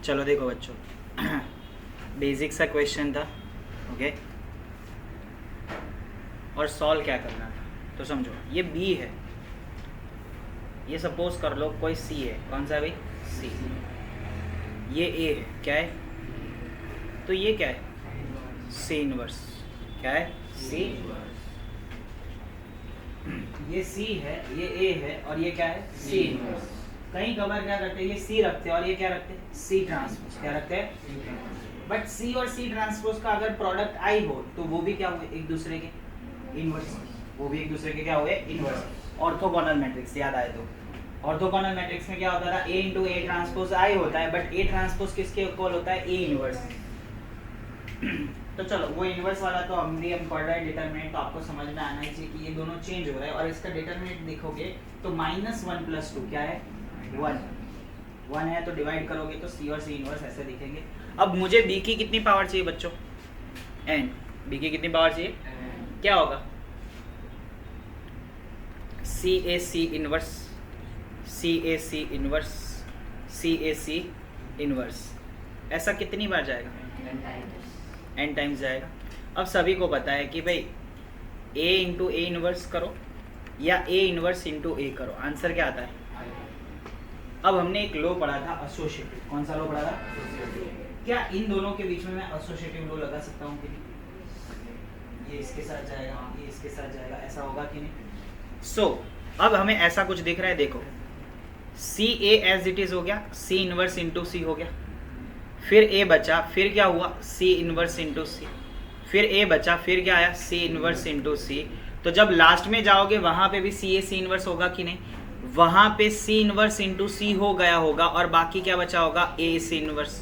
चलो देखो बच्चों, बेसिक सा क्वेश्चन था, ओके। और सॉल्व क्या करना था, तो समझो ये बी है, ये सपोज कर लो कोई सी है, कौन सा भाई, सी। ये ए है, क्या है, तो ये क्या है, सी इनवर्स। क्या है, सी। ये सी है, ये ए है, और ये क्या है, सी इनवर्स। कहीं कवर क्या करते हैं, ये सी रखते हैं और ये क्या रखते हैं, सी ट्रांसपोज। क्या रखते हैं, बट सी और सी ट्रांसपोज का अगर प्रोडक्ट आई हो तो वो भी क्या हुए, एक दूसरे के इनवर्स। वो भी एक दूसरे के क्या हुए, इनवर्स। ऑर्थोगोनल मैट्रिक्स याद आए तो, ऑर्थोगोनल मैट्रिक्स में क्या होता था, ए इंटू ए ट्रांसपोज आई होता है, बट ए ट्रांसपोज किसके इक्वल होता है, ए इनवर्स। तो चलो वो इनवर्स वाला तो हम पढ़ रहे हैं डिटरमिनेंट, तो आपको समझ में आना ही चाहिए कि ये दोनों चेंज हो रहा है। और इसका डिटरमिनेंट देखोगे तो -1 + 2 क्या है, 1 है, तो डिवाइड करोगे तो सी और सी इनवर्स ऐसे दिखेंगे। अब मुझे बी की कितनी पावर चाहिए बच्चों, एन। बी की कितनी पावर चाहिए, क्या होगा, सी ए सी इनवर्स, सी ए सी इनवर्स, सी ए सी इनवर्स। ऐसा कितनी बार जाएगा, n टाइम्स जाएगा। अब सभी को पता है कि भाई a इंटू ए इनवर्स करो या a इनवर्स इंटू ए करो, आंसर क्या आता है। अब हमने एक लो पढ़ा था एसोसिएटिव, कौन सा लो पढ़ा था, क्या इन दोनों के बीच में मैं एसोसिएटिव लो लगा सकता हूँ कि नहीं, ये इसके साथ जाएगा, ये इसके साथ जाएगा, ऐसा होगा कि नहीं। सो अब हमें ऐसा कुछ दिख रहा है, देखो सी ए एज इट इज हो गया, सी इनवर्स इंटू सी हो गया, फिर ए बचा, फिर क्या हुआ, सी इनवर्स इंटू सी, फिर ए बचा, फिर क्या आया, सी इनवर्स इंटू सी। तो जब लास्ट में जाओगे वहां पे भी सी ए सी इनवर्स होगा कि नहीं, वहां पे सी इनवर्स इंटू सी हो गया होगा, और बाकी क्या बचा होगा, ए सी इनवर्स।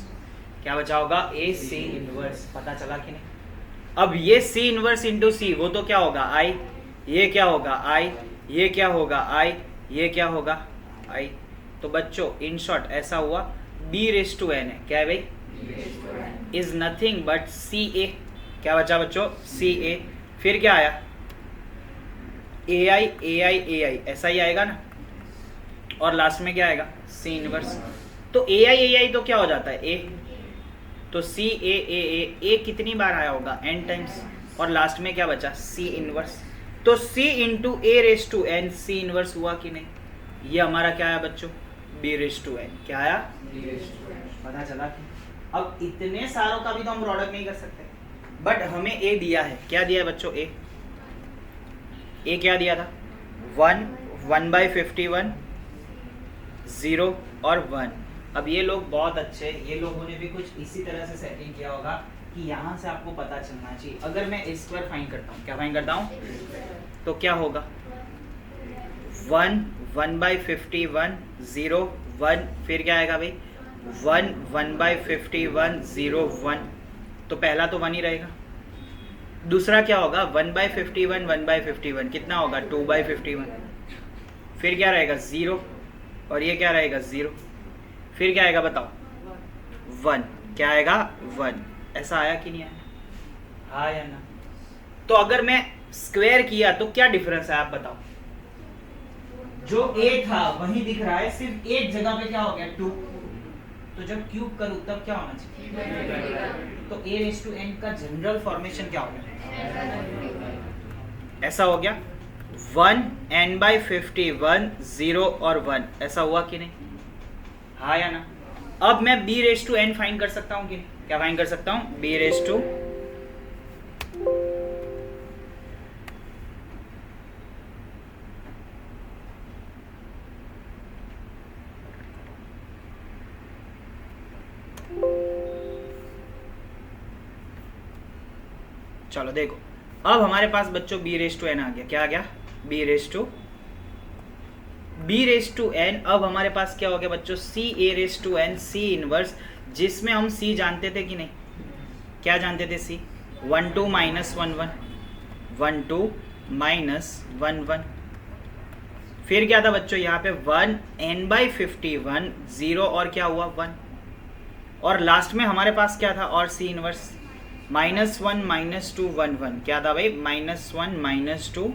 क्या बचा होगा, ए सी इनवर्स। पता चला कि नहीं। अब ये सी इनवर्स इंटू सी, वो तो क्या होगा, आई, ये क्या होगा, आई, ये क्या होगा, आई, ये क्या होगा, आई। तो बच्चों इन शॉर्ट ऐसा हुआ, b⁴n है, क्या है भाई, इज नथिंग बट सी ए। क्या बचा बच्चों, सी ए, फिर क्या आया, ए आई ए आई ए आई, ऐसा ही आएगा ना, और लास्ट में क्या आएगा, सी इनवर्स। तो ए आई तो क्या हो जाता है, ए, तो सी ए कितनी बार आया होगा, n टाइम्स, और लास्ट में क्या बचा, सी इनवर्स। तो c into a⁴n C inverse हुआ कि नहीं, ये हमारा क्या है बच्चों, b⁴n। क्या आया, पता चला कि अब इतने सारों का भी तो हम प्रोडक्ट नहीं कर सकते, बट हमें a दिया है, क्या दिया है बच्चों, a क्या दिया था, 1/51, 0 और 1। अब ये लोग बहुत अच्छे, ये लोगों ने भी कुछ इसी तरह से सेटिंग किया होगा कि यहाँ से आपको पता चलना चाहिए। अगर मैं a स्क्वायर फाइंड करता हूँ, क्या फाइंड करता हूँ, तो क्या होगा, 1/51, 0 1, फिर क्या आएगा भाई, 1/51, 0 1। तो पहला तो 1 ही रहेगा, दूसरा क्या होगा, 1/51 कितना होगा, 2/51, फिर क्या रहेगा 0, और ये क्या रहेगा 0, फिर क्या आएगा बताओ, 1, क्या आएगा 1। ऐसा आया कि नहीं आया, हाँ या ना। तो अगर मैं स्क्वायर किया तो क्या डिफरेंस है आप बताओ, जो a था वही दिख रहा है, सिर्फ एक जगह पे क्या हो गया 2। तो जब क्यूब करूं तब क्या होना चाहिए, तो a⁴n का जनरल फॉर्मेशन क्या हो गया, ऐसा हो गया 1 n/51, 0 और 1, ऐसा हुआ कि नहीं, हाँ या ना। अब मैं b⁴n फाइंड कर सकता हूँ कि नहीं, क्या फाइंड कर सकता हूँ, b⁴ चलो देखो, अब हमारे पास बच्चों b⁴n आ गया, क्या आ गया, b⁴n। अब हमारे पास क्या हो गया बच्चों, c⁴n सी इनवर्स, जिसमें हम c जानते थे कि नहीं, क्या जानते थे, c 1 2 -1 1 1 2 -1 1। फिर क्या था बच्चों, यहाँ पे 1 n/51, 0 और क्या हुआ 1, और लास्ट में हमारे पास क्या था, और c इनवर्स, -1 -2 1 1। क्या था भाई, -1 -2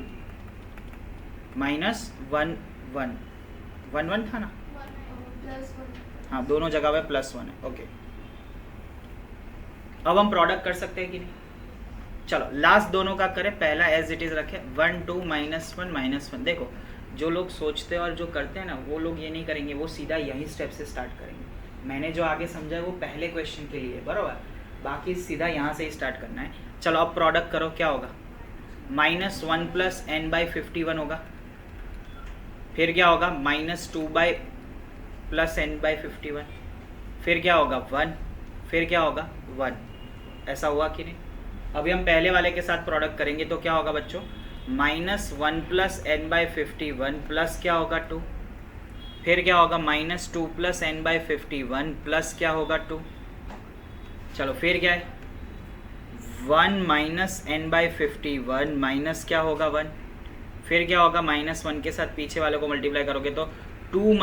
-1 1 1 1 था ना, हाँ दोनों जगह पे +1 है। ओके, अब हम प्रोडक्ट कर सकते हैं कि नहीं? चलो लास्ट दोनों का करें, पहला एज इट इज रखे 1 2 -1 -1। देखो जो लोग सोचते हैं और जो करते हैं ना वो लोग ये नहीं करेंगे, वो सीधा यही स्टेप से स्टार्ट करेंगे। मैंने जो आगे समझा है वो पहले क्वेश्चन के लिए, बराबर, बाकी सीधा यहाँ से ही स्टार्ट करना है। चलो अब प्रोडक्ट करो, क्या होगा? -1 + n/51 होगा, फिर क्या होगा? -2 + n/51, फिर क्या होगा? 1, फिर क्या होगा? 1। ऐसा हुआ कि नहीं? अभी हम पहले वाले के साथ प्रोडक्ट करेंगे तो क्या होगा बच्चों? -1 + n/51 प्लस क्या होगा? 2, फिर क्या होगा? -2 + n/51 प्लस क्या होगा? 2। चलो फिर क्या है? 1 - n/51 माइनस क्या होगा? 1, फिर क्या होगा? -1 के साथ पीछे वाले को मल्टीप्लाई करोगे तो 2 -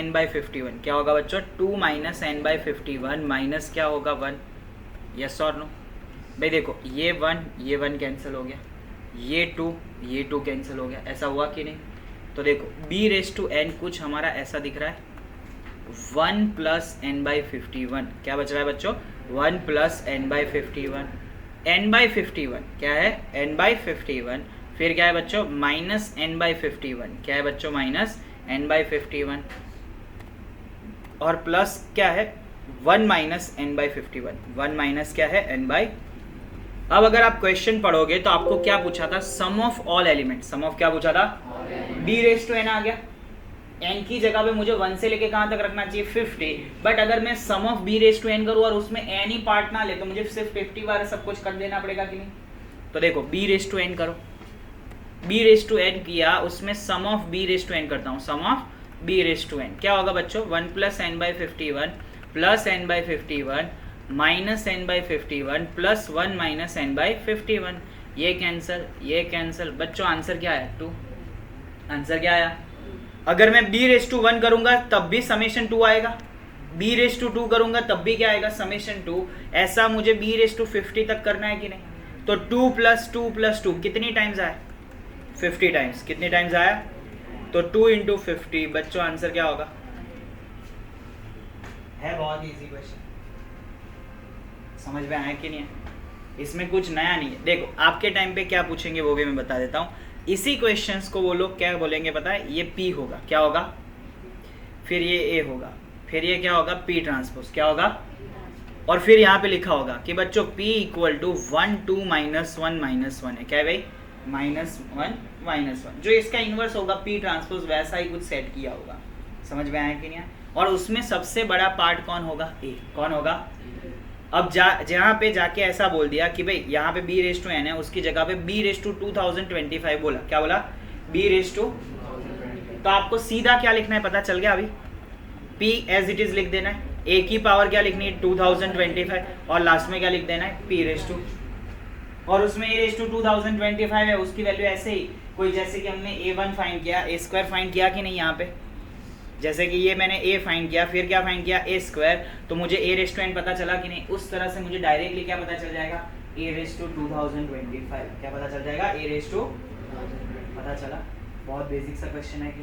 n/51 क्या होगा बच्चों? 2 - n/51 माइनस क्या होगा? 1। यस और नो? भाई देखो ये 1 कैंसिल हो गया, ये 2 कैंसिल हो गया, ऐसा हुआ कि नहीं? तो देखो b⁻n कुछ हमारा ऐसा दिख रहा है, 1 + n/51 क्या बच रहा है बच्चों? 1 + n/51, n/51 क्या है? n/51, फिर क्या है बच्चों? -n/51 क्या है बच्चों? -n/51, और प्लस क्या है? 1 - n/51, 1 माइनस क्या है? n/। अब अगर आप क्वेश्चन पढ़ोगे तो आपको क्या पूछा था? Sum of all element, sum of क्या पूछा था? b⁻n आ गया। n की जगह पे मुझे 1 से लेके कहाँ तक रखना चाहिए? 50, बट अगर मैं सम ऑफ b⁻n करूँ और उसमें n ही पार्ट ना ले तो मुझे सिर्फ 50 बार सब कुछ कर देना पड़ेगा कि नहीं? तो देखो b⁻n करो, b⁻n किया, उसमें सम ऑफ b⁻n करता हूँ, सम ऑफ b⁻n क्या होगा बच्चों? 1 + n/51 + n/51 -n/51 + 1 - n/51, ये कैंसल बच्चों, आंसर क्या है? 2। आंसर क्या आया? अगर मैं b⁻1 करूंगा तब भी समेशन 2 आएगा, b⁻2 करूंगा तब भी क्या आएगा? समेशन 2। ऐसा मुझे b⁻50 तक करना है कि नहीं? तो 2 + 2 + 2 कितनी टाइम्स आया? 50 टाइम्स। कितनी टाइम्स आया? तो 2 × 50 बच्चों, आंसर क्या होगा? है बहुत इजी क्वेश्चन, समझ में आया कि नहीं है? इसमें कुछ नया नहीं है। देखो आपके टाइम पे क्या पूछेंगे वो भी मैं बता देता हूँ। इसी क्वेश्चंस को वो लोग क्या बोलेंगे पता है? ये P होगा, क्या होगा? फिर ये A होगा, फिर ये क्या होगा? P ट्रांसपोज क्या होगा? और फिर यहाँ पे लिखा होगा कि बच्चों P = 1 2 -1 -1 है, क्या है भाई? -1 -1, जो इसका इन्वर्स होगा P ट्रांसपोज वैसा ही कुछ सेट किया होगा। समझ में आया कि नहीं? और उसमें सबसे बड़ा पार्ट कौन होगा? A। कौन होगा? अब जहाँ पे जाके ऐसा बोल दिया कि भाई यहाँ पे b⁻n है, उसकी जगह पे b⁻2025 बोला, क्या बोला? b⁻, तो आपको सीधा क्या लिखना है पता चल गया? अभी p एज इट इज लिख देना है, a की पावर क्या लिखनी है? 2025, और लास्ट में क्या लिख देना है? p⁻, और उसमें a⁻2025 है, उसकी वैल्यू ऐसे ही कोई, जैसे कि हमने a1 फाइंड किया, a² फाइंड किया कि नहीं? यहाँ पे जैसे कि ये मैंने a फाइंड किया, फिर क्या फाइंड किया? a², तो मुझे a⁻n पता चला कि नहीं? उस तरह से मुझे डायरेक्टली क्या पता चल जाएगा? a⁻2025 क्या पता चल जाएगा? पता चला। बहुत बेसिक सा क्वेश्चन है कि,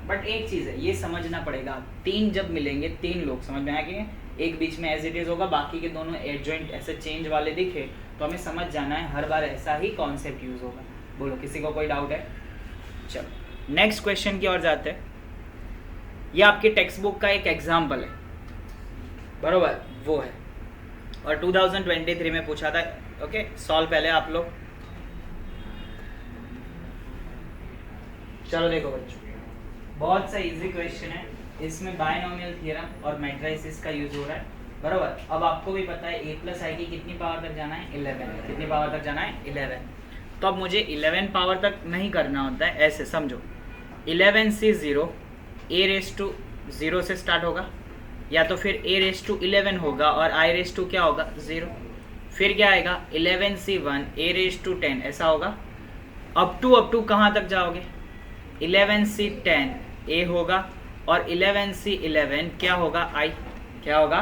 बट एक चीज़ है ये समझना पड़ेगा, 3 जब मिलेंगे 3 लोग, समझ में आया कि एक बीच में एज इट इज होगा, बाकी के दोनों एडजॉइंट ऐसे चेंज वाले दिखे तो हमें समझ जाना है हर बार ऐसा ही कॉन्सेप्ट यूज होगा। बोलो किसी को कोई डाउट है? चलो नेक्स्ट क्वेश्चन की ओर जाते हैं। ये आपकी टेक्स्ट बुक का एक एग्जाम्पल है, बरोबर वो है, और 2023 में पूछा था। ओके सॉल्व पहले आप लोग। चलो देखो बच्चों, बहुत सा इजी क्वेश्चन है, इसमें बायनोमियल थ्योरम और मैट्रिसेस का यूज हो रहा है, बरोबर। अब आपको भी पता है a + i की कितनी पावर तक जाना है? 11। कितनी पावर तक जाना है? 11। तो अब मुझे 11 पावर तक नहीं करना होता है, ऐसे समझो 11 से 0, a⁻0 से स्टार्ट होगा, या तो फिर a⁻11 होगा और i⁻2 क्या होगा? 0। फिर क्या आएगा? 11 से 1, a⁻10 ऐसा होगा। अप टू कहाँ तक जाओगे? 11 से 10 a होगा, और 11 से 11 क्या होगा? i क्या होगा?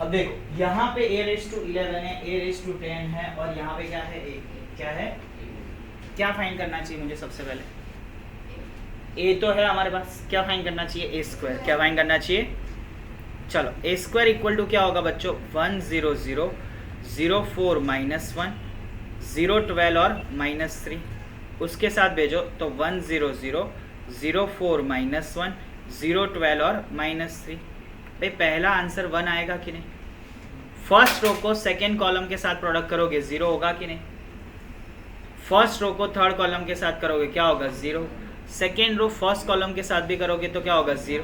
अब देखो यहाँ पे a⁻11 है, a⁻10 है, और यहाँ पे क्या है? a। क्या है? क्या फाइंड करना चाहिए मुझे सबसे पहले? ए तो है हमारे पास, क्या फाइंड करना चाहिए, ए स्क्वायर। क्या फाइंड करना चाहिए, चलो ए स्क्वायर इक्वल टू क्या होगा बच्चों, 1 0 0 0 4 -1 0 12 और -3, उसके साथ भेजो तो 1 0 0 0 4 -1 0 12 और -3। भाई पहला आंसर 1 आएगा कि नहीं, फर्स्ट रो को सेकेंड कॉलम के साथ प्रोडक्ट करोगे 0 होगा कि नहीं, फर्स्ट रो को थर्ड कॉलम के साथ करोगे क्या होगा 0, सेकेंड रो फर्स्ट कॉलम के साथ भी करोगे तो क्या होगा 0,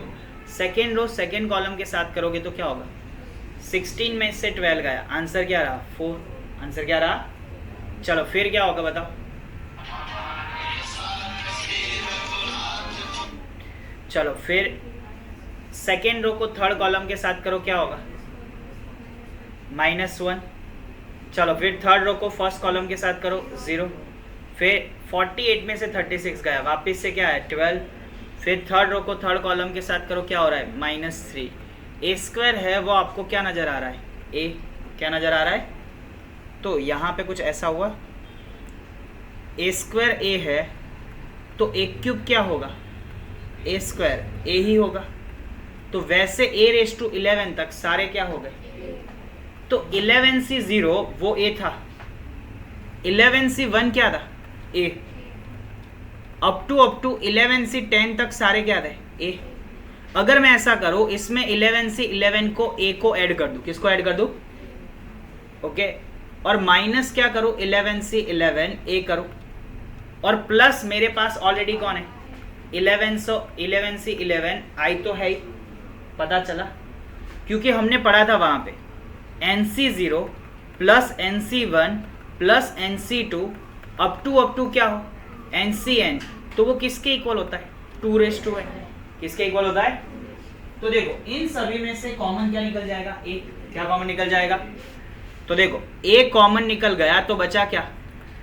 सेकेंड रो सेकेंड कॉलम के साथ करोगे तो क्या होगा, 16 में से 12 गया, आंसर क्या रहा 4, आंसर क्या रहा। चलो फिर क्या होगा बताओ, चलो फिर सेकेंड रो को थर्ड कॉलम के साथ करो क्या होगा -1, चलो फिर थर्ड रो को फर्स्ट कॉलम के साथ करो 0, फिर 48 में से 36 गया, वापस से क्या है 12, फिर थर्ड रो को थर्ड कॉलम के साथ करो क्या हो रहा है -3। ए स्क्वायर है वो आपको क्या नज़र आ रहा है, ए, क्या नज़र आ रहा है, तो यहाँ पे कुछ ऐसा हुआ, ए स्क्वायर ए है तो ए क्यूब क्या होगा, ए स्क्वायर ए ही होगा, तो वैसे ए रेस टू 11 तक सारे क्या हो गए, तो 11 से 0 वो ए था, 11 से 1 क्या था ए, अप टू 11 से 10 तक सारे क्या थे ए। अगर मैं ऐसा करूं इसमें 11 से 11 को ए को ऐड कर दूं, किसको ऐड कर दूं, ओके, और माइनस क्या करूं 11 से 11 ए करूं, और प्लस मेरे पास ऑलरेडी कौन है 11 से 11 आई तो है ही, पता चला क्योंकि हमने पढ़ा था वहां पे NC0 plus NC1 plus NC2 up to क्या हो NCN, तो वो किसके इक्वल होता है 2:n, किसके इक्वल होता है। तो देखो इन सभी में से कॉमन क्या निकल जाएगा, ए, क्या कॉमन निकल जाएगा, तो देखो ए कॉमन निकल गया तो बचा क्या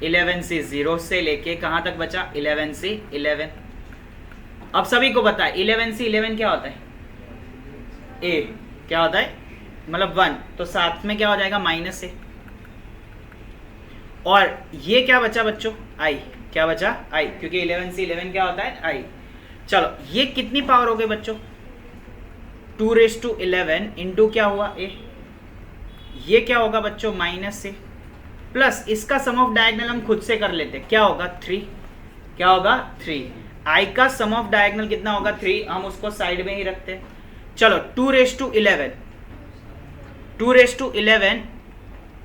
11 से 0 से लेके कहां तक बचा 11 से 11। अब सभी को पता है 11 से 11 क्या होता है, ए क्या होता है मतलब 1, तो साथ में क्या हो जाएगा -a, और ये क्या बचा बच्चों आई, क्या बचा आई, क्योंकि 11 से 11 क्या होता है आई। चलो ये कितनी पावर हो गई बच्चों 2:11 इंटू क्या हुआ ए, ये क्या होगा बच्चों -a, प्लस इसका सम ऑफ डायगोनल हम खुद से कर लेते, क्या होगा 3, क्या होगा 3, आई का सम ऑफ डायगोनल कितना होगा 3, हम उसको साइड में ही रखते हैं। चलो 2:11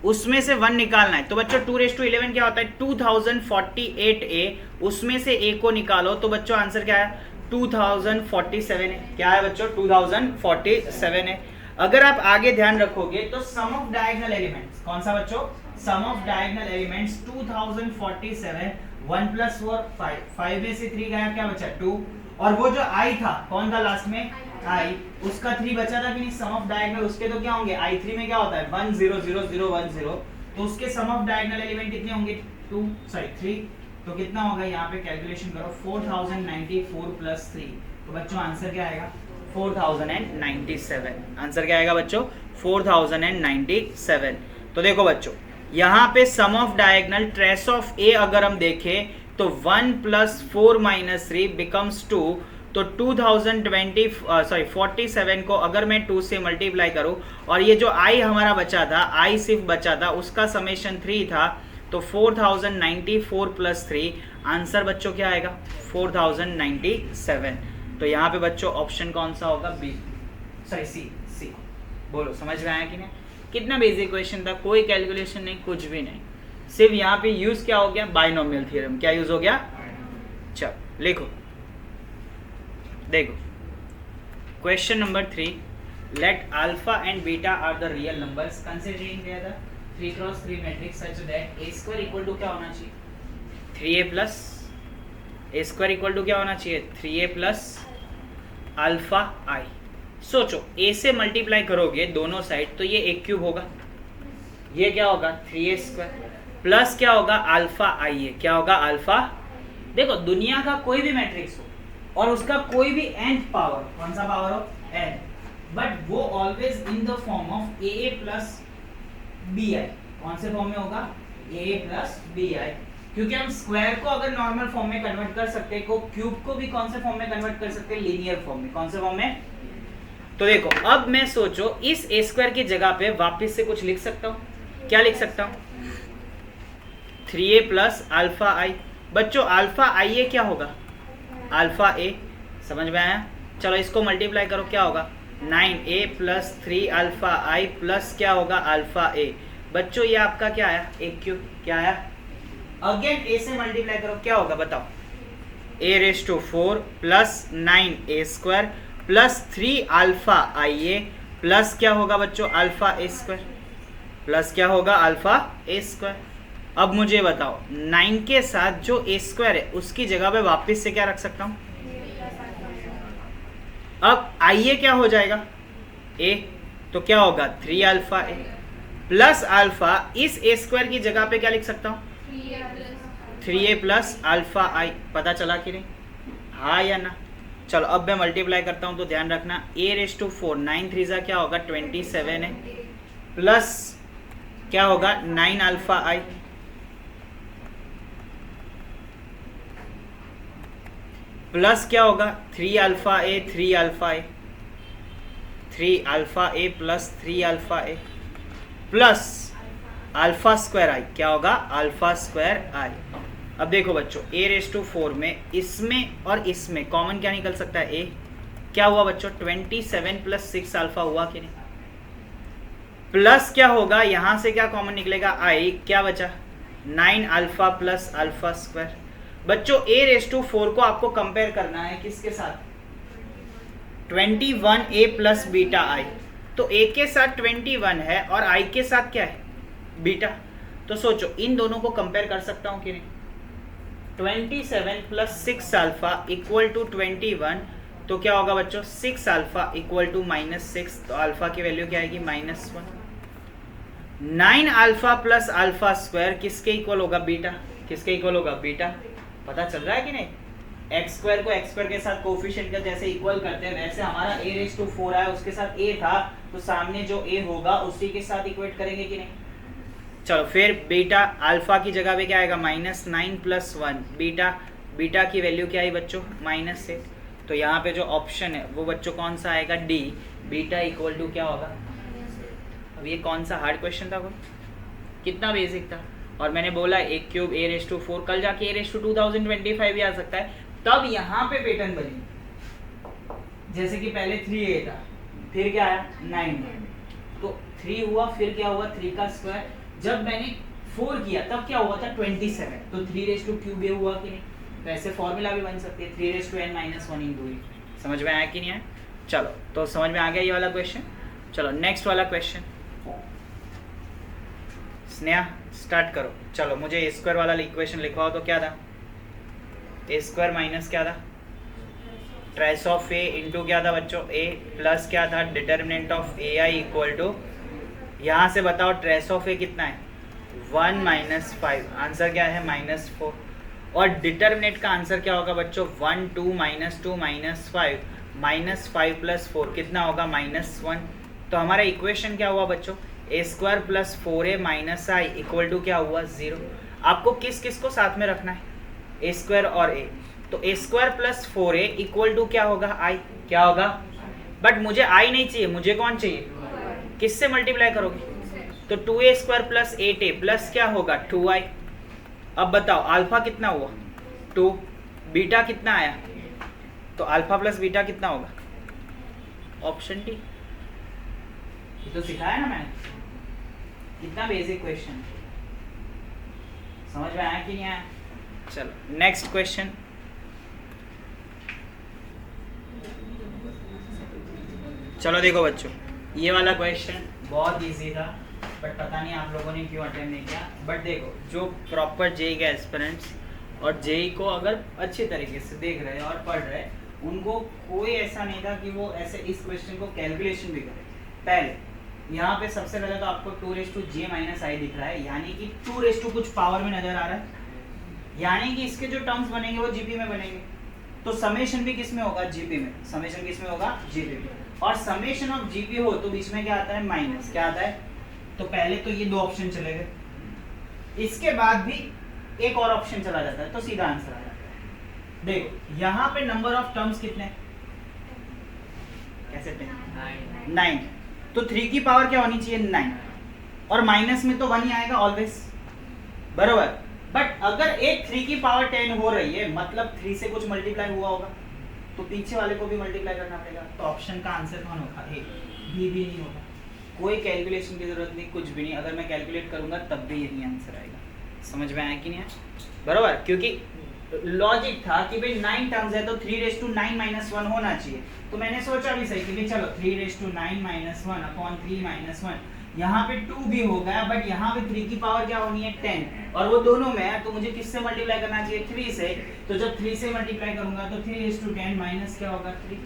उसमें से 1 निकालना है, तो बच्चों 2:11 क्या होता है 2048a, उसमें से a को निकालो तो बच्चों आंसर क्या है 2047 है, क्या है बच्चों 2047 है। अगर आप आगे ध्यान रखोगे तो सम ऑफ डायगोनल एलिमेंट्स कौन सा बच्चों, सम ऑफ डायगोनल एलिमेंट्स 2047, 1 + 4 5, 5 में से 3 गया क्या बचा 2, और वो जो i था कौन था लास्ट में i, उसका 3 बचा था कि नहीं, सम ऑफ डायगोनल उसके तो क्या होंगे i3 में क्या होता है 1 0 0 0 1 0, तो उसके सम ऑफ डायगोनल एलिमेंट कितने होंगे 3, तो कितना होगा यहाँ पे कैलकुलेशन करो 4094 + 3, तो बच्चों आंसर क्या आएगा 4097, आंसर क्या आएगा बच्चों 4097। तो देखो बच्चों यहाँ पे सम ऑफ डायगोनल ट्रेस ऑफ ए अगर हम देखें तो 1 + 4 - 3 बिकम्स 2, तो 47 को अगर मैं 2 से मल्टीप्लाई करूं, और ये जो i हमारा बचा था, i सिर्फ बचा था, उसका समेशन 3 था, तो 4094 + 3 आंसर बच्चों क्या आएगा 4097। तो यहाँ पे बच्चों ऑप्शन कौन सा होगा सी, बोलो समझ में आया कि नहीं, कितना बेसिक क्वेश्चन था, कोई कैलकुलेशन नहीं, कुछ भी नहीं, सिर्फ यहाँ पे यूज क्या हो गया बाइनोमियल थ्योरम, क्या यूज हो गया। चलो लिखो, देखो question number 3, let alpha and beta are the real numbers considering they the 3x3 matrix such that a square equal to क्या होना चाहिए 3a plus a square equal to क्या होना चाहिए 3a प्लस अल्फा i। सोचो a से multiply करोगे दोनों साइड तो ये a क्यूब होगा, ये क्या होगा 3a स्क्वायर प्लस क्या होगा अल्फा i है, क्या होगा अल्फा। देखो दुनिया का कोई भी मैट्रिक्स हो और उसका कोई भी nth पावर, कौन सा पावर हो n, बट वो always in the form of aa plus bi, कौन से फॉर्म में होगा aa प्लस bi, क्योंकि हम स्क्वायर को अगर नॉर्मल फॉर्म में कन्वर्ट कर सकते हैं, को क्यूब को भी कौन से फॉर्म में कन्वर्ट कर सकते हैं, लीनियर फॉर्म में। कौन से फॉर्म में? तो देखो अब मैं सोचो इस ए स्क्वायर की जगह पे वापस से कुछ लिख सकता हूँ। क्या लिख सकता हूँ? 3a प्लस अल्फा आई। बच्चों अल्फा आई ए क्या होगा? अल्फा ए। समझ में आया? चलो इसको मल्टीप्लाई करो, क्या होगा? 9a प्लस 3 अल्फा आई प्लस क्या होगा? अल्फा ए। बच्चों ये आपका क्या आया? ए क्यूब। क्या आया? अगेन ए से मल्टीप्लाई करो, क्या होगा बताओ? a⁴ plus 9a square plus 3 alpha i a plus क्या होगा बच्चों? अल्फा ए स्क्वायर प्लस क्या होगा? Alpha a square. अब मुझे बताओ 9 के साथ जो ए स्क्वायर है उसकी जगह पे वापस से क्या रख सकता हूँ? अब आई ए क्या हो जाएगा? ए। तो क्या होगा? 3 अल्फा ए प्लस अल्फा, इस ए स्क्वायर की जगह पे क्या लिख सकता हूँ? 3a प्लस अल्फा आई। पता चला कि नहीं? हाँ या ना? चलो अब मैं मल्टीप्लाई करता हूँ तो ध्यान रखना, a⁴ 9 3 क्या होगा? 27 है प्लस क्या होगा? 9 अल्फा आई प्लस क्या होगा? 3 अल्फा ए 3 अल्फा ए 3 अल्फा ए प्लस 3 अल्फा ए प्लस अल्फा स्क्वायर आई। क्या होगा? अल्फा स्क्वायर आई। अब देखो बच्चों a⁴ में इसमें और इसमें कॉमन क्या निकल सकता है? a। क्या हुआ बच्चों? 27 प्लस 6 अल्फा हुआ कि नहीं? प्लस क्या होगा? यहां से क्या कॉमन निकलेगा? i। क्या बचा? 9 अल्फा प्लस अल्फा स्क्वायर। बच्चों a⁴ को आपको कंपेयर करना है किसके साथ? 21a प्लस बीटा आई। तो a के साथ 21 है और i के साथ क्या है? बीटा। तो सोचो इन दोनों को कंपेयर कर सकता हूं कि नहीं? 27 प्लस 6 अल्फा इक्वल टू 21। तो क्या होगा बच्चों? 6 अल्फा इक्वल टू -6। तो अल्फा की वैल्यू क्या आएगी? -1। 9 अल्फा प्लस अल्फा स्क्वायर किसके इक्वल होगा? बीटा। किसके इक्वल होगा? बीटा। पता चल रहा है कि नहीं? एक्स स्क्वायर को एक्स स्क्वायर के साथ कोफिशिएंट का जैसे इक्वल करते हैं वैसे हमारा a⁴ है, उसके साथ a था तो सामने जो a होगा उसी के साथ इक्वेट करेंगे कि नहीं? चलो फिर बीटा अल्फा की जगह पे क्या आएगा? -9 प्लस 1 बीटा। बीटा की वैल्यू क्या आई बच्चों? -8। तो यहाँ पे जो ऑप्शन है वो बच्चों कौन सा आएगा? डी। बीटा इक्वल टू क्या होगा? अब ये कौन सा हार्ड क्वेश्चन था? कितना बेसिक था। और मैंने बोला a क्यूब a⁴ कल जाके a⁻2025 भी आ सकता है। तब यहाँ पे पैटर्न बनी, जैसे कि पहले 3a था फिर क्या आया? 9। तो 3 हुआ फिर क्या हुआ? 3 का स्क्वायर। जब मैंने 4 किया तब क्या हुआ था? 27। तो 3⁵ हुआ कि नहीं? तो ऐसे फॉर्मूला भी बन सकती है 3n-1 × 8। समझ में आया कि नहीं आया? चलो तो समझ में आ गया ये वाला क्वेश्चन। चलो नेक्स्ट वाला क्वेश्चन स्नेहा स्टार्ट करो। चलो मुझे ए स्क्वायर वाला इक्वेशन लिखवाओ। तो क्या था? ए स्क्वायर माइनस क्या था? ट्रेस ऑफ ए इंटू क्या था बच्चों? ए प्लस क्या था? Determinant of A I equal to, यहाँ से बताओ ट्रेस ऑफ ए कितना है? 1 - 5। आंसर क्या है? -4। और डिटर्मिनेंट का आंसर क्या होगा बच्चों? 1 2 -2 -5 -5 + 4 कितना होगा? -1। तो हमारा इक्वेशन क्या हुआ बच्चों? a² + 4a - i equal to क्या हुआ? 0। आपको किस किस को साथ में रखना है? a² और a। तो a² + 4a इक्वल टू क्या होगा? i। क्या होगा? बट मुझे i नहीं चाहिए, मुझे कौन चाहिए? किससे मल्टीप्लाई करोगे? तो 2a² + 8a प्लस क्या होगा? 2i। अब बताओ अल्फा कितना हुआ? 2। बीटा कितना आया? तो अल्फा प्लस बीटा कितना होगा? Option D. ये तो सिखाया ना मैंने। कितना बेसिक क्वेश्चन, समझ में आया कि नहीं आया? चलो नेक्स्ट क्वेश्चन। चलो देखो बच्चों ये वाला क्वेश्चन बहुत इजी था बट पता नहीं आप लोगों ने क्यों अटेंड नहीं किया। बट देखो जो प्रॉपर जेई के एस्पिरेंट्स और जेई को अगर अच्छे तरीके से देख रहे हैं और पढ़ रहे हैं उनको कोई ऐसा नहीं था कि वो ऐसे इस क्वेश्चन को कैलकुलेशन भी करें। पहले यहाँ पे सबसे पहले तो आपको 2⁻j - i दिख रहा है, यानी कि 2 कुछ पावर में नजर आ रहा है, यानी कि इसके जो टर्म्स बनेंगे वो जीपी में बनेंगे। तो समेशन भी किस में होगा? जीपी में। समेशन किस में होगा? जीपी में। और समेशन ऑफ जीपी हो तो बीच में क्या आता है? माइनस। क्या आता है? तो पहले तो ये दो ऑप्शन चले गए। इसके बाद भी एक और ऑप्शन चला जाता है तो सीधा आंसर आ जाता है। देखो यहाँ पे नंबर ऑफ टर्म्स कितने, कैसे थे 9, तो 3 की पावर क्या होनी चाहिए 9, और माइनस में तो 1 ही आएगा ऑलवेज, बरोबर। बट अगर एक 3 की पावर 10 हो रही है मतलब 3 से कुछ मल्टीप्लाई हुआ होगा, तो पीछे वाले को भी मल्टीप्लाई करना पड़ेगा, तो ऑप्शन का आंसर कौन होगा, ए। बी भी नहीं होगा, कोई कैलकुलेशन की जरूरत नहीं, कुछ भी नहीं, अगर मैं कैलकुलेट करूंगा तब भी यही आंसर आएगा। समझ में आया कि नहीं आया, बरोबर, क्योंकि लॉजिक था कि भाई 9 टर्म्स है तो 3⁻9 - 1 होना चाहिए, तो मैंने सोचा भी सही कि भाई चलो 3⁻9 - 1 अपॉन 3 - 1, यहाँ पे 2 भी हो गया, बट यहाँ पे 3 की पावर क्या होनी है 10, और वो दोनों में है, तो मुझे किससे मल्टीप्लाई करना चाहिए 3 से, तो जब 3 से मल्टीप्लाई करूंगा तो 3:10 माइनस क्या होगा 3,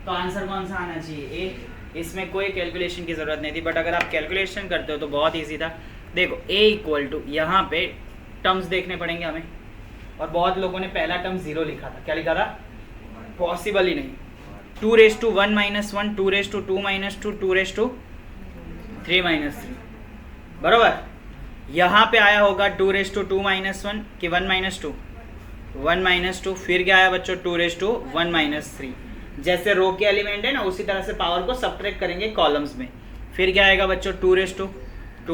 तो आंसर कौन सा आना चाहिए ए। इसमें कोई कैलकुलेशन की जरूरत नहीं थी, बट अगर आप कैलकुलेशन करते हो तो बहुत ईजी था। देखो a = यहाँ पे टर्म्स देखने पड़ेंगे हमें, और बहुत लोगों ने पहला टर्म 0 लिखा था, क्या लिखा था, पॉसिबल ही नहीं। 2⁻1 - 1, 2⁻2 - 2, 2⁻3 - 3, बरोबर। यहाँ पे आया होगा 2⁻2 - 1 कि 1 - 2, 1 - 2, फिर क्या आया बच्चों 2⁻1 - 3, जैसे रो के एलिमेंट है ना उसी तरह से पावर को सब्ट्रैक्ट करेंगे कॉलम्स में। फिर क्या आएगा बच्चों 2⁻2 -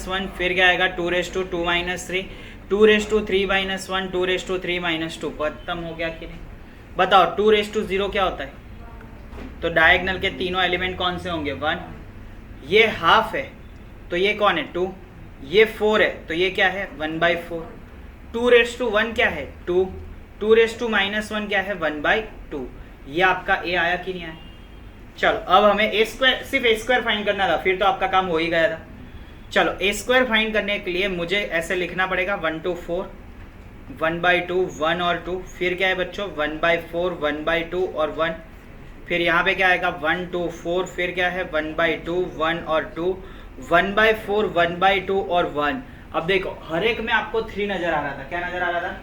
1, फिर क्या आएगा 2⁻2 - 3, 2⁻3 - 1, 2⁻3 - 2, खत्म हो गया कि नहीं। बताओ 2⁻0 क्या होता है, तो डायगोनल के तीनों एलिमेंट कौन से होंगे 1, ये हाफ है तो ये कौन है 2, ये 4 है तो ये क्या है 1/4, 2⁻1 क्या है 2, 2⁻2 - 1 क्या है 1/2, ये आपका ए आया कि नहीं आया। चलो अब हमें a², सिर्फ a² फाइंड करना था, फिर तो आपका काम हो ही गया था। चलो a² फाइंड करने के लिए मुझे ऐसे लिखना पड़ेगा 1 to 4, 1/2, 1 और 2, फिर क्या है बच्चों 1/4, 1/2 और 1, फिर यहाँ पे क्या आएगा 1 to 4, फिर क्या है 1/2, 1 और 2, 1/4, 1/2 और 1। अब देखो हर एक में आपको 3 नजर आ रहा था, क्या नजर आ रहा था,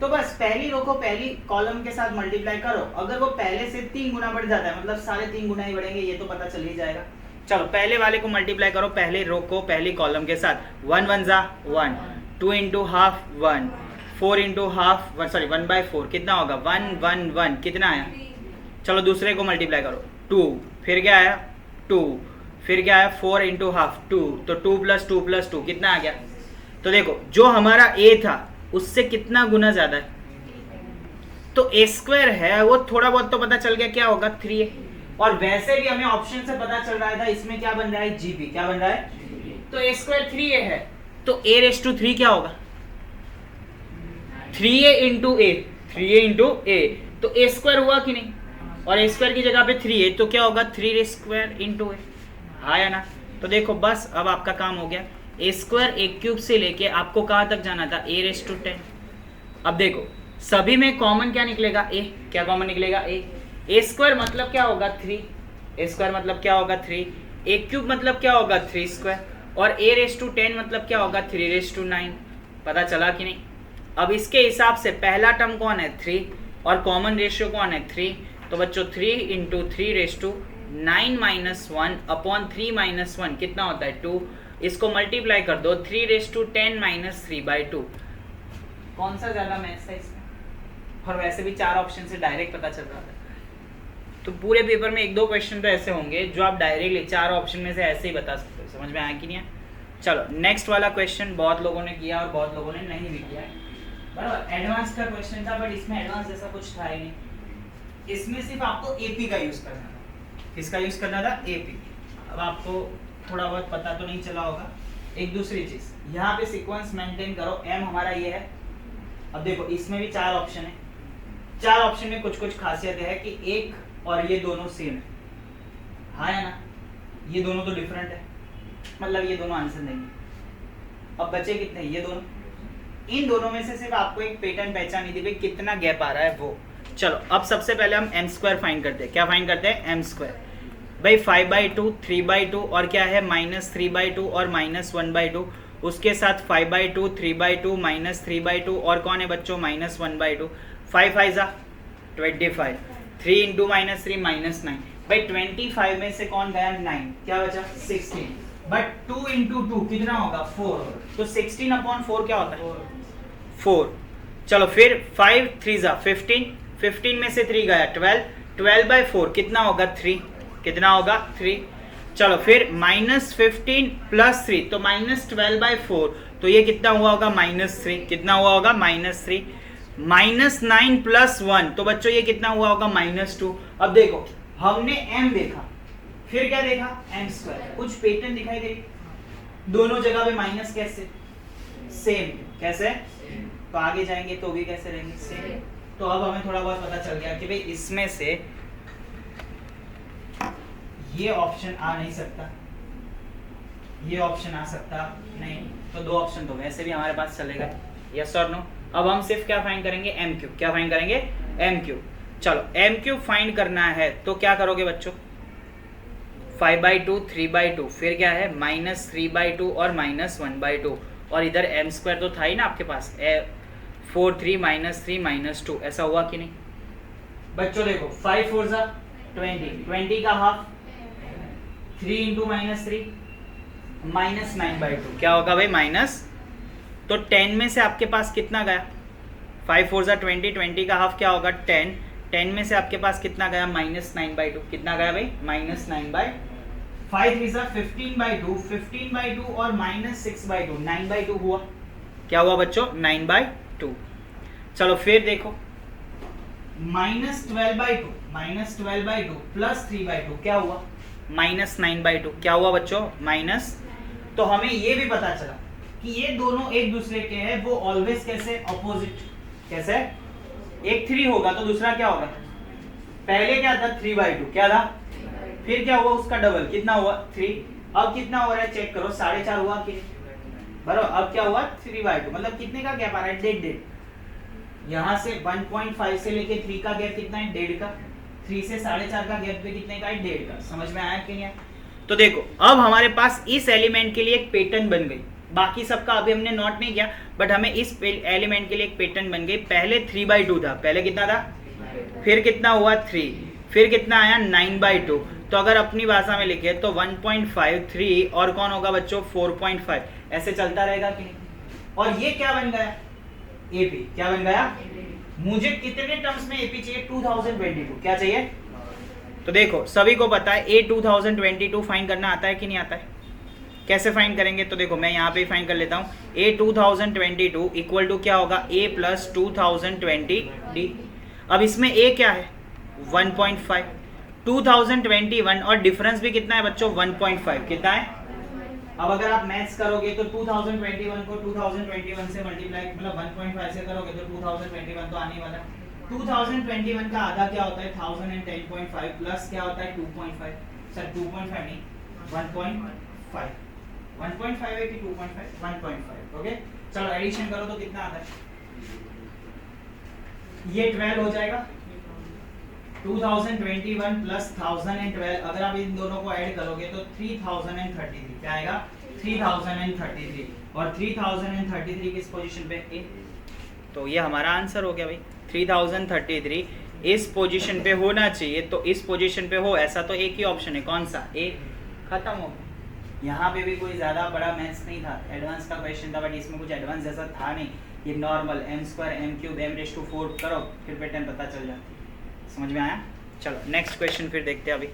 तो बस पहली रो को पहली कॉलम के साथ मल्टीप्लाई करो, अगर वो पहले से 3 गुना बढ़ जाता है मतलब सारे 3 गुना ही बढ़ेंगे, ये तो पता चल ही जाएगा। चलो पहले वाले को मल्टीप्लाई करो पहले रो को पहली कॉलम के साथ, 1 1 जा 1, 2 into half 1, 4 into half 1/4 कितना होगा 1 1 1, कितना आया। चलो दूसरे को मल्टीप्लाई करो 2, फिर क्या आया 2, फिर क्या आया 4 into half 2, तो 2 + 2 + 2 कितना आ गया। तो देखो जो हमारा a था उससे कितना गुना ज्यादा है, तो a² है वो थोड़ा बहुत तो पता चल गया क्या होगा 3a, और वैसे भी हमें ऑप्शन से पता चल रहा था इसमें क्या बन रहा है gb, क्या बन रहा है, तो a² 3a है, तो a⁻3 क्या होगा 3a into a, 3a into a, तो a² हुआ कि नहीं, और a² की जगह पे 3a, तो क्या होगा 3a² into a, हाँ या ना। तो देखो बस अब आपका काम हो गया, a² a³ से लेके आपको कहाँ तक जाना था a⁻10। अब देखो सभी में कॉमन क्या निकलेगा a, क्या कॉमन निकलेगा a² मतलब क्या होगा 3, a² मतलब क्या होगा 3, a³ मतलब क्या होगा 3², और a⁻10 मतलब क्या होगा 3⁻9, पता चला कि नहीं। अब इसके हिसाब से पहला टर्म कौन है 3, और कॉमन रेशियो कौन है 3, तो बच्चों 3 into 3⁻9 - 1 अपॉन 3 - 1 कितना होता है 2, इसको मल्टीप्लाई कर दो 3⁻10 - 3/2, कौन सा ज्यादा मैथ्स है इसमें, और वैसे भी 4 ऑप्शन से डायरेक्ट पता चल रहा था। तो पूरे पेपर में 1-2 क्वेश्चन तो ऐसे होंगे जो आप डायरेक्टली 4 ऑप्शन में से ऐसे ही बता सकते हो। समझ में आया कि नहीं है। चलो नेक्स्ट वाला क्वेश्चन बहुत लोगों ने किया और बहुत लोगों ने नहीं भी किया है, बराबर। एडवांस का क्वेश्चन था, बट इसमें एडवांस जैसा कुछ था ही नहीं, इसमें सिर्फ आपको एपी का यूज करना था। किसका यूज करना था एपी। अब आपको थोड़ा बहुत पता तो नहीं चला होगा। एक दूसरी चीज यहाँ पे सीक्वेंस मेंटेन करो, एम हमारा ये है। अब देखो इसमें भी 4 ऑप्शन है, 4 ऑप्शन में कुछ कुछ खासियत है कि एक और ये दोनों सेम है, हाँ या ना, ये दोनों तो डिफरेंट है, मतलब ये दोनों आंसर देंगे। अब बचे कितने ये दोनों, इन दोनों में से सिर्फ आपको एक पैटर्न पहचानी थी भाई कितना गैप आ रहा है वो। चलो अब सबसे पहले हम m² फाइंड करते हैं। क्या फाइंड करते हैं m² भाई 5/2, 3/2 और क्या है -3/2 और -1/2, उसके साथ 5/2, 3/2, -3/2 और कौन है बच्चों -1/2। 5 5 जा 25, 3 into -3 -9, भाई 25 में से कौन गया 9, क्या बचा 16, बट 2 into 2 कितना होगा 4, तो 16/4 क्या होता है 4। चलो फिर 5 3 जा 15, 15 में से 3 गया 12, 12/4 कितना होगा 3, कितना होगा 3। चलो फिर -15 + 3 तो -12/4 तो ये कितना हुआ होगा -3, कितना हुआ होगा -3। -9 + 1 तो बच्चों ये कितना हुआ होगा -2। अब देखो हमने m देखा, फिर क्या देखा m², कुछ पैटर्न दिखाई दे, दोनों जगह पे माइनस कैसे सेम, कैसे तो आगे जाएंगे तो भी कैसे रहेंगे सेम। तो अब हमें थोड़ा बहुत पता चल गया कि भाई इसमें से ये ऑप्शन आ नहीं सकता, ये ऑप्शन आ सकता नहीं, तो दो ऑप्शन तो वैसे भी हमारे पास चलेगा, यस और नो। अब हम सिर्फ क्या फाइंड करेंगे m3, क्या फाइंड करेंगे m3। चलो m3 फाइंड करना है तो क्या करोगे बच्चों 5/2 3/2 फिर क्या है -3/2 और -1/2 और इधर m² तो था ही ना आपके पास 4 3 -3 -2 ऐसा हुआ कि नहीं बच्चों। देखो 5 4 जा 20, 20 का हाफ 3 × -3 -9/2 क्या होगा भाई माइनस, तो 10 में से आपके पास कितना गया 5 4 जा 20, 20 का हाफ क्या होगा 10, 10 में से आपके पास कितना गया -9/2 कितना गया भाई -9/2। 5 3 जा 15/2, 15/2 और -6/2 9/2 हुआ, क्या हुआ बच्चों 9/2। चलो फिर देखो -12/2 + 3/2 क्या हुआ -9/2 क्या हुआ बच्चों माइनस। तो हमें ये भी पता चला कि ये दोनों एक दूसरे के हैं, वो ऑलवेज कैसे ऑपोजिट, कैसे एक 3 होगा तो दूसरा क्या होगा, पहले क्या था 3/2 क्या था, फिर क्या हुआ उसका डबल कितना हुआ 3, अब कितना हो रहा है चेक करो 4.5 हुआ कि बराबर, अब क्या हुआ 3/2 मतलब कितने का गैप आ रहा है 1.5, यहाँ से 1.5 से लेके 3 का गैप कितना है 1.5 का, 3 से 4.5 का गैप पे कितने का है 1.5 का, समझ में आया कि नहीं आया। तो देखो अब हमारे पास इस एलिमेंट के लिए एक पैटर्न बन गई, बाकी सबका अभी हमने नोट नहीं किया बट हमें इस एलिमेंट के लिए एक पैटर्न बन गई। पहले 3/2 था, पहले कितना था, फिर कितना हुआ 3, फिर कितना आया 9/2, तो अगर अपनी भाषा में लिखे तो 1.5 3 और कौन होगा बच्चों 4.5, ऐसे चलता रहेगा कि नहीं। और ये क्या बन गया एपी, क्या बन गया, मुझे कितने टर्म्स में एपी चाहिए 2022, क्या चाहिए। तो देखो सभी को पता है ए 2022 फाइंड करना आता है कि नहीं आता है, कैसे फाइंड करेंगे, तो देखो मैं यहाँ पे फाइंड कर लेता हूँ ए 2022 इक्वल टू क्या होगा a + 2020d। अब इसमें a क्या है 1.5, 2021 और डिफरेंस भी कितना है बच्चों 1.5 कितना है। अब अगर आप मैथ्स करोगे तो 2021 को 2021 से मल्टीप्लाई मतलब 1.5 से करोगे तो 2021 तो आने वाला है। 2021 का आधा क्या होता है 1010.5 प्लस क्या होता है 2.5, सर 2.5 नहीं 1.5, 1.5 है कि 2.5 1.5 ओके। चलो एडिशन करो तो कितना आता है, ये 12 हो जाएगा 2021 प्लस 1012, अगर आप इन दोनों को ऐड करोगे तो 3033 क्या आएगा 3033, और 3033 किस पोजीशन पे ए, तो ये हमारा आंसर हो गया भाई 3033 इस पोजीशन पे होना चाहिए, तो इस पोजीशन पे हो ऐसा तो एक ही ऑप्शन है कौन सा ए, खत्म हो गया। यहाँ पे भी कोई ज़्यादा बड़ा मैथ्स नहीं था, एडवांस का क्वेश्चन था बट इसमें कुछ एडवांस जैसा था नहीं, ये नॉर्मल m² m³ m⁴ करो फिर पैटर्न पता चल जाती है, समझ में आया। चलो नेक्स्ट क्वेश्चन फिर देखते हैं अभी।